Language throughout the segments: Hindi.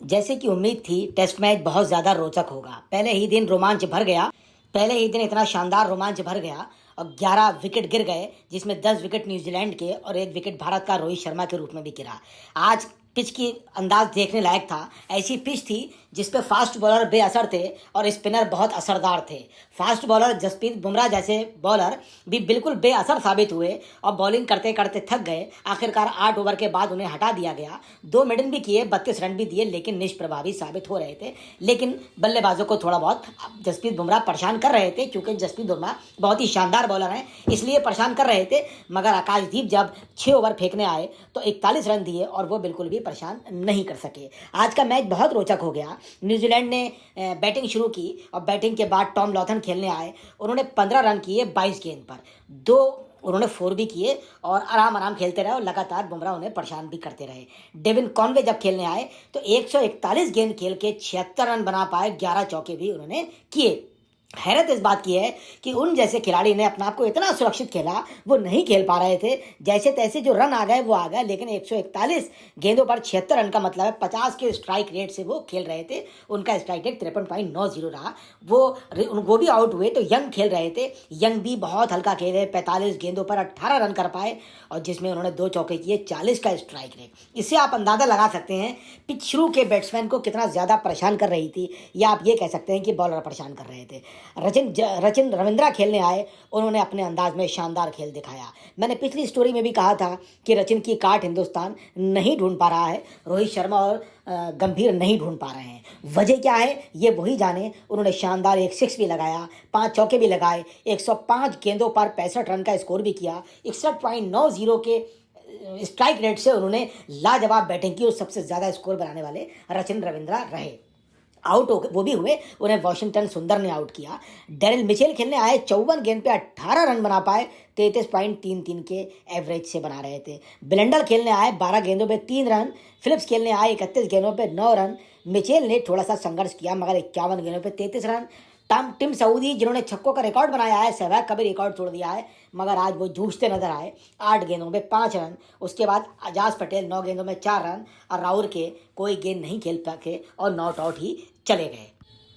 जैसे कि उम्मीद थी टेस्ट मैच बहुत ज़्यादा रोचक होगा। पहले ही दिन रोमांच भर गया। पहले ही दिन इतना शानदार रोमांच भर गया और 11 विकेट गिर गए, जिसमें 10 विकेट न्यूजीलैंड के और 1 विकेट भारत का रोहित शर्मा के रूप में भी गिरा। आज पिच की अंदाज देखने लायक था। ऐसी पिच थी जिस पे फास्ट बॉलर बेअसर थे और स्पिनर बहुत असरदार थे। फास्ट बॉलर जसप्रीत बुमराह जैसे बॉलर भी बिल्कुल बेअसर साबित हुए और बॉलिंग करते करते थक गए। आखिरकार 8 ओवर के बाद उन्हें हटा दिया गया। 2 मिडन भी किए, 32 रन भी दिए, लेकिन निष्प्रभावी साबित हो रहे थे। लेकिन बल्लेबाजों को थोड़ा बहुत जसप्रीत बुमराह परेशान कर रहे थे, क्योंकि जसप्रीत बुमराह बहुत ही शानदार बॉलर हैं, इसलिए परेशान कर रहे थे। मगर आकाशदीप जब 6 ओवर फेंकने आए तो 41 रन दिए और वो बिल्कुल भी परेशान नहीं कर सके। आज का मैच बहुत रोचक हो गया। न्यूजीलैंड ने बैटिंग शुरू की और बैटिंग के बाद टॉम लॉथन खेलने आए। उन्होंने 15 रन किए 22 गेंद पर, 2 उन्होंने 4 भी किए और आराम आराम खेलते रहे और लगातार बुमराह उन्हें परेशान भी करते रहे। डेविन कॉनवे जब खेलने आए तो 141 गेंद खेल के 76 रन बना पाए, 11 चौके भी उन्होंने किए। हैरत इस बात की है कि उन जैसे खिलाड़ी ने अपने आप को इतना सुरक्षित खेला, वो नहीं खेल पा रहे थे। जैसे तैसे जो रन आ गए वो आ गए, लेकिन 141 गेंदों पर 76 रन का मतलब है 50 के स्ट्राइक रेट से वो खेल रहे थे। उनका स्ट्राइक रेट 53.90 रहा। वो भी आउट हुए तो यंग खेल रहे थे। यंग भी बहुत हल्का खेले, 45 गेंदों पर 18 रन कर पाए और जिसमें उन्होंने 2 चौके किए, 40 का स्ट्राइक रेट। इससे आप अंदाजा लगा सकते हैं पिच शुरू के बैट्समैन को कितना ज़्यादा परेशान कर रही थी, या आप ये कह सकते हैं कि बॉलर परेशान कर रहे थे। रचिन रविंद्रा खेलने आए। उन्होंने अपने अंदाज में शानदार खेल दिखाया। मैंने पिछली स्टोरी में भी कहा था कि रचिन की काट हिंदुस्तान नहीं ढूंढ पा रहा है, रोहित शर्मा और गंभीर नहीं ढूंढ पा रहे हैं। वजह क्या है ये वही जाने। उन्होंने शानदार एक 6 भी लगाया, 5 चौके भी लगाए, 105 गेंदों पर 65 रन का स्कोर भी किया। 61.90 के स्ट्राइक रेट से उन्होंने लाजवाब बैटिंग की और सबसे ज़्यादा स्कोर बनाने वाले रचिन रविंद्रा रहे। आउट हो गए वो भी हुए, उन्हें वॉशिंगटन सुंदर ने आउट किया। डेरिल मिचेल खेलने आए, 54 गेंद पे 18 रन बना पाए, 33.33 के एवरेज से बना रहे थे। ब्लेंडर खेलने आए, 12 गेंदों पे 3 रन। फिलिप्स खेलने आए, 31 गेंदों पे 9 रन। मिचेल ने थोड़ा सा संघर्ष किया, मगर 51 गेंदों पे 33 रन। टिम सऊदी जिन्होंने छक्कों का रिकॉर्ड बनाया है, सहवाग का भी रिकॉर्ड तोड़ दिया है, मगर आज वो जूझते नजर आए। 8 गेंदों में 5 रन। उसके बाद अजाज पटेल 9 गेंदों में 4 रन और राहुल के कोई गेंद नहीं खेल पाके और नॉट आउट ही चले गए।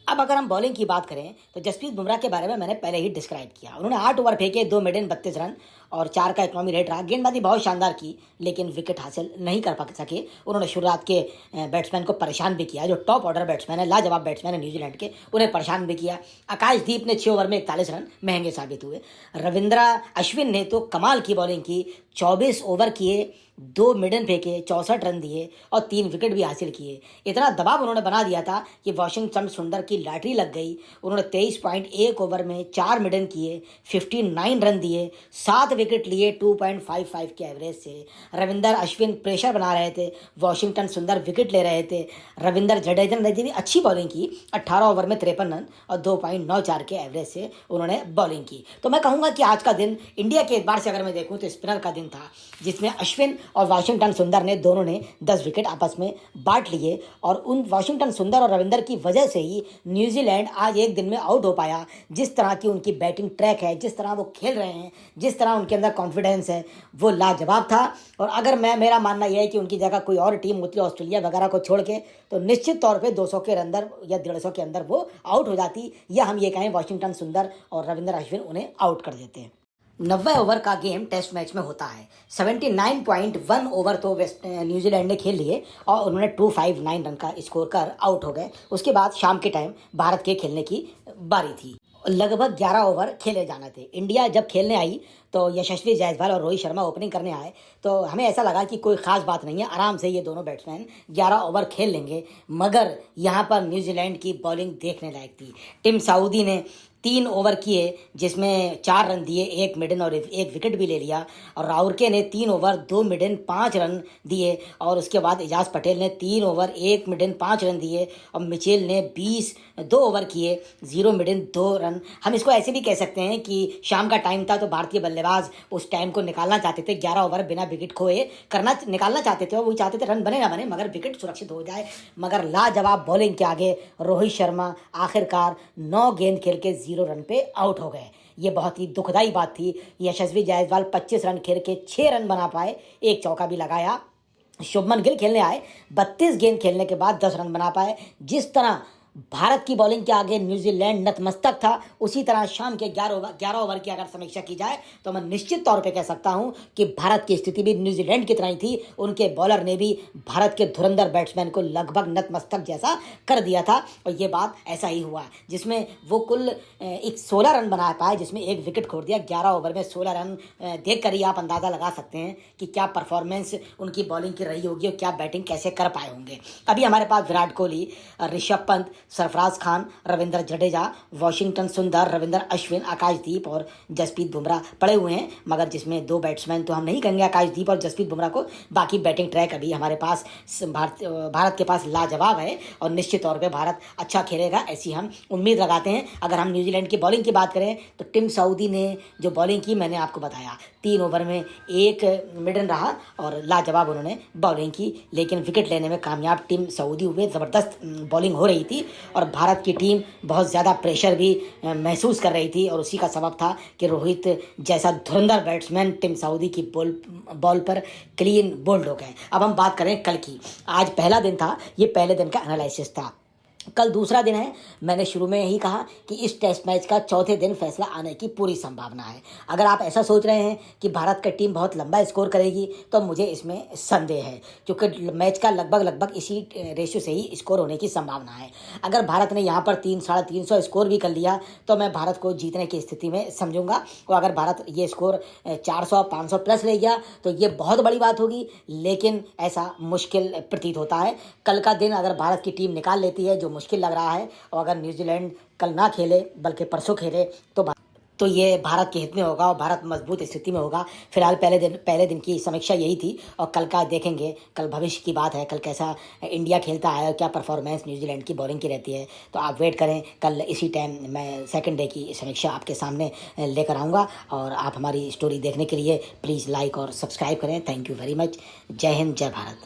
अब अगर हम बॉलिंग की बात करें तो जसप्रीत बुमराह के बारे में मैंने पहले ही डिस्क्राइब किया। उन्होंने 8 ओवर फेंके, 2 मिडन, 32 रन और 4 का इकोनॉमी रेट रहा। गेंदबाजी बहुत शानदार की, लेकिन विकेट हासिल नहीं कर सके। उन्होंने शुरुआत के बैट्समैन को परेशान भी किया, जो टॉप ऑर्डर बैट्समैन है, लाजवाब बैट्समैन है न्यूजीलैंड के, उन्हें परेशान भी किया। आकाशदीप ने 6 ओवर में 41 रन महंगे साबित हुए। रविंद्रा अश्विन ने तो कमाल की बॉलिंग की, 24 ओवर किए, 2 मिडन फेंके, 64 रन दिए और 3 विकेट भी हासिल किए। इतना दबाव उन्होंने बना दिया था कि वॉशिंगटन सुंदर की लॉटरी लग गई। उन्होंने 23.1 ओवर में 4 मिडन किए, 59 रन दिए, 7 विकेट लिए 2.55 के एवरेज से। रविंदर अश्विन प्रेशर बना रहे थे, वॉशिंगटन सुंदर विकेट ले रहे थे। रविंदर जडेजा ने भी अच्छी बॉलिंग की, 18 ओवर में 53 रन और 2.94 के एवरेज से उन्होंने बॉलिंग की। तो मैं कहूँगा कि आज का दिन इंडिया के एतबार से अगर मैं देखूँ तो स्पिनर का दिन था, जिसमें अश्विन और वाशिंगटन सुंदर ने दोनों ने 10 विकेट आपस में बांट लिए और उन वाशिंगटन सुंदर और रविंदर की वजह से ही न्यूजीलैंड आज एक दिन में आउट हो पाया। जिस तरह की उनकी बैटिंग ट्रैक है, जिस तरह वो खेल रहे हैं, जिस तरह उनके अंदर कॉन्फिडेंस है, वो लाजवाब था। और अगर मेरा मानना यह है कि उनकी जगह कोई और टीम होती, ऑस्ट्रेलिया वगैरह को छोड़ के, तो निश्चित तौर पे 200 के अंदर या 150 के अंदर वो आउट हो जाती, या हम ये कहें वाशिंगटन सुंदर और रविंदर अश्विन उन्हें आउट कर देते हैं। 90 ओवर का गेम टेस्ट मैच में होता है। 79.1 ओवर तो वेस्ट न्यूजीलैंड ने खेल लिए और उन्होंने 259 रन का स्कोर कर आउट हो गए। उसके बाद शाम के टाइम भारत के खेलने की बारी थी। लगभग 11 ओवर खेले जाना थे। इंडिया जब खेलने आई तो यशस्वी जायसवाल और रोहित शर्मा ओपनिंग करने आए, तो हमें ऐसा लगा कि कोई ख़ास बात नहीं है, आराम से ये दोनों बैट्समैन 11 ओवर खेल लेंगे। मगर यहाँ पर न्यूजीलैंड की बॉलिंग देखने लायक थी। टिम साउदी ने 3 ओवर किए, जिसमें 4 रन दिए, 1 मिडन और 1 विकेट भी ले लिया। और राउरके ने 3 ओवर 2 मिडन 5 रन दिए और उसके बाद एजाज पटेल ने 3 ओवर 1 मिडन 5 रन दिए और मिचेल ने 2 ओवर किए, 0 मिडन 2 रन। हम इसको ऐसे भी कह सकते हैं कि शाम का टाइम था तो भारतीय बल्लेबाज उस टाइम को निकालना चाहते थे, 11 ओवर बिना विकेट खोए निकालना चाहते थे और वो चाहते थे रन बने ना बने मगर विकेट सुरक्षित हो जाए। मगर लाजवाब बॉलिंग के आगे रोहित शर्मा आखिरकार 9 गेंद खेल के 0 रन पे आउट हो गए। ये बहुत ही दुखदाई बात थी। यशस्वी जायसवाल 25 रन खेल के 6 रन बना पाए, 1 चौका भी लगाया। शुभमन गिल खेलने आए, 32 गेंद खेलने के बाद 10 रन बना पाए। जिस तरह भारत की बॉलिंग के आगे न्यूजीलैंड नतमस्तक था, उसी तरह शाम के 11 ओवर की अगर समीक्षा की जाए तो मैं निश्चित तौर पे कह सकता हूं कि भारत की स्थिति भी न्यूजीलैंड की तरह ही थी। उनके बॉलर ने भी भारत के धुरंधर बैट्समैन को लगभग नतमस्तक जैसा कर दिया था, और ये बात ऐसा ही हुआ, जिसमें वो कुल 16 रन बना पाए, जिसमें एक विकेट खो दिया। 11 ओवर में 16 रन देख कर ही आप अंदाज़ा लगा सकते हैं कि क्या परफॉर्मेंस उनकी बॉलिंग की रही होगी और क्या बैटिंग कैसे कर पाए होंगे। अभी हमारे पास विराट कोहली, ऋषभ पंत, सरफराज खान, रविंद्र जडेजा, वॉशिंगटन सुंदर, रविंद्र अश्विन, आकाशदीप और जसप्रीत बुमराह पड़े हुए हैं, मगर जिसमें 2 बैट्समैन तो हम नहीं कहेंगे आकाशदीप और जसप्रीत बुमराह को। बाकी बैटिंग ट्रैक अभी हमारे पास भारत के पास लाजवाब है, और निश्चित तौर पे भारत अच्छा खेलेगा, ऐसी हम उम्मीद लगाते हैं। अगर हम न्यूजीलैंड की बॉलिंग की बात करें तो टिम साउदी ने जो बॉलिंग की, मैंने आपको बताया, 3 ओवर में 1 मिडन रहा और लाजवाब उन्होंने बॉलिंग की, लेकिन विकेट लेने में कामयाब टिम साउदी हुए। ज़बरदस्त बॉलिंग हो रही थी और भारत की टीम बहुत ज़्यादा प्रेशर भी महसूस कर रही थी, और उसी का सबब था कि रोहित जैसा धुरंधर बैट्समैन टिम साउदी की बॉल पर क्लीन बोल्ड हो गए। अब हम बात करें कल की। आज पहला दिन था, ये पहले दिन का एनालिसिस था। कल दूसरा दिन है। मैंने शुरू में यही कहा कि इस टेस्ट मैच का चौथे दिन फैसला आने की पूरी संभावना है। अगर आप ऐसा सोच रहे हैं कि भारत की टीम बहुत लंबा स्कोर करेगी तो मुझे इसमें संदेह है, क्योंकि मैच का लगभग इसी रेशियो से ही स्कोर होने की संभावना है। अगर भारत ने यहाँ पर 300-350 स्कोर भी कर लिया तो मैं भारत को जीतने की स्थिति में समझूंगा, और अगर भारत ये स्कोर 400-500 प्लस ले गया तो ये बहुत बड़ी बात होगी, लेकिन ऐसा मुश्किल प्रतीत होता है। कल का दिन अगर भारत की टीम निकाल लेती है, जो मुश्किल लग रहा है, और अगर न्यूजीलैंड कल ना खेले बल्कि परसों खेले तो ये भारत के हित में होगा और भारत मजबूत स्थिति में होगा। फिलहाल पहले दिन की समीक्षा यही थी, और कल का देखेंगे। कल भविष्य की बात है, कल कैसा इंडिया खेलता है और क्या परफॉर्मेंस न्यूजीलैंड की बॉलिंग की रहती है। तो आप वेट करें, कल इसी टाइम मैं सेकंड डे की समीक्षा आपके सामने लेकर आऊँगा, और आप हमारी स्टोरी देखने के लिए प्लीज़ लाइक और सब्सक्राइब करें। Thank you very much. जय हिंद, जय भारत।